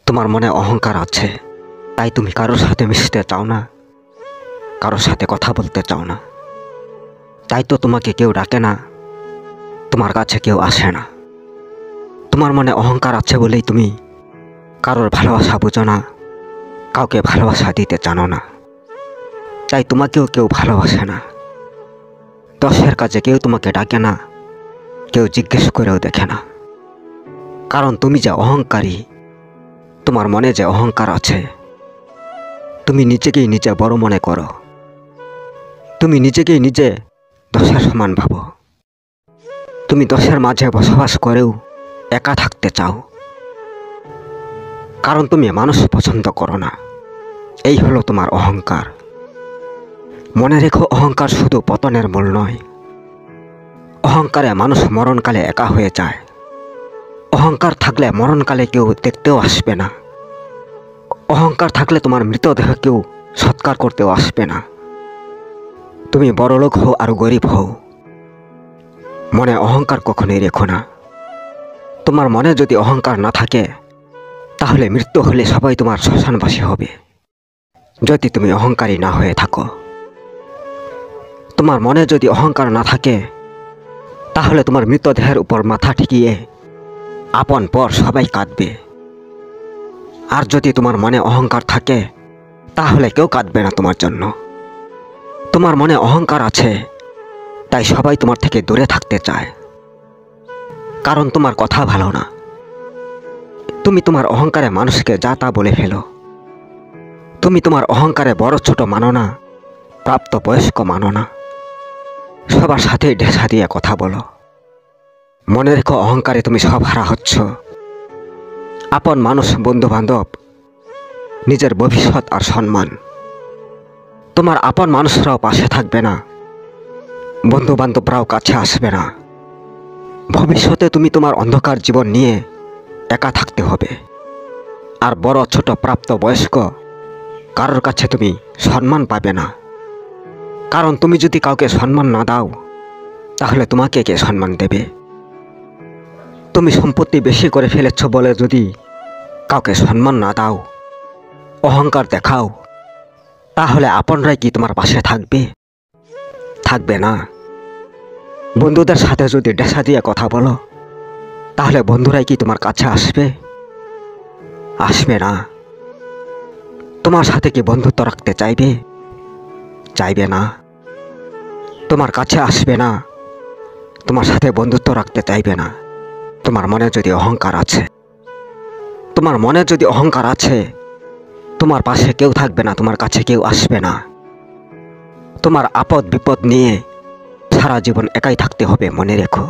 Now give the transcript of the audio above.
তোমার মনে অহংকার আছে, তাই তুমি কারোর সাথে মিশতে চাও না, কারোর সাথে কথা বলতে চাও না। তাই তো তোমাকে কেউ ডাকে না, তোমার কাছে কেউ আসে না। তোমার মনে অহংকার আছে বলেই তুমি কারোর ভালোবাসা বুঝো না, কাউকে ভালোবাসা দিতে জানো না। তাই তোমাকেও কেউ ভালোবাসে না। দশের কাজে কেউ তোমাকে ডাকে না, কেউ জিজ্ঞেস করেও দেখে না। কারণ তুমি যে অহংকারী, তোমার মনে যে অহংকার আছে, তুমি নিজেকেই নিজে বড় মনে করো। তুমি নিজেকেই নিজে দশের সমান ভাবো। তুমি দশের মাঝে বসবাস করেও একা থাকতে চাও। কারণ তুমি মানুষ পছন্দ করো না। এই হলো তোমার অহংকার। মনে রেখো, অহংকার শুধু পতনের মূল নয়। অহংকারে মানুষ মরণকালে একা হয়ে যায়। অহংকার থাকলে মরণকালে কেউ দেখতেও আসবে না। অহংকার থাকলে তোমার মৃতদেহ কেউ সৎকার করতেও আসবে না। তুমি বড়লোক হও আর গরিব হও, মনে অহংকার কখনোই রেখো না। তোমার মনে যদি অহংকার না থাকে, তাহলে মৃত্যু হলে সবাই তোমার শ্মশানবাসী হবে, যদি তুমি অহংকারী না হয়ে থাকো। তোমার মনে যদি অহংকার না থাকে, তাহলে তোমার মৃতদেহের উপর মাথা ঠেকিয়ে আপন পর সবাই কাঁদবে। আর যদি তোমার মনে অহংকার থাকে, তাহলে কেউ কাঁদবে না তোমার জন্য। তোমার মনে অহংকার আছে, তাই সবাই তোমার থেকে দূরে থাকতে চায়। কারণ তোমার কথা ভালো না। তুমি তোমার অহংকারে মানুষকে যা তা বলে ফেলো। তুমি তোমার অহংকারে বড় ছোট মানো না, প্রাপ্ত বয়স্ক মানো না। সবার সাথেই ঢেসা দিয়ে কথা বলো। মনে রেখো, অহংকারে তুমি সব হারা হচ্ছ। আপন মানুষ, বন্ধু বান্ধব, নিজের ভবিষ্যৎ আর সম্মান। তোমার আপন মানুষরাও পাশে থাকবে না, বন্ধু বান্ধবরাও কাছে আসবে না। ভবিষ্যতে তুমি তোমার অন্ধকার জীবন নিয়ে একা থাকতে হবে। আর বড় ছোট প্রাপ্ত বয়স্ক কারোর কাছে তুমি সম্মান পাবে না। কারণ তুমি যদি কাউকে সম্মান না দাও, তাহলে তোমাকে কে সম্মান দেবে? তুমি সম্পত্তি বেশি করে ফেলেছ বলে যদি কাউকে সম্মান না দাও, অহংকার দেখাও, তাহলে আপনরাই কি তোমার পাশে থাকবে? থাকবে না। বন্ধুদের সাথে যদি ডেসা দিয়ে কথা বলো, তাহলে বন্ধুরাই কি তোমার কাছে আসবে? আসবে না। তোমার সাথে কি বন্ধুত্ব রাখতে চাইবে? চাইবে না। তোমার কাছে আসবে না, তোমার সাথে বন্ধুত্ব রাখতে চাইবে না। তোমার মনে যদি অহংকার আছে, তোমার মনে যদি অহংকার আছে, তোমার পাশে কেউ থাকবে না, তোমার কাছে কেউ আসবে না। তোমার আপদ বিপদ নিয়ে সারা জীবন একাই থাকতে হবে, মনে রেখো।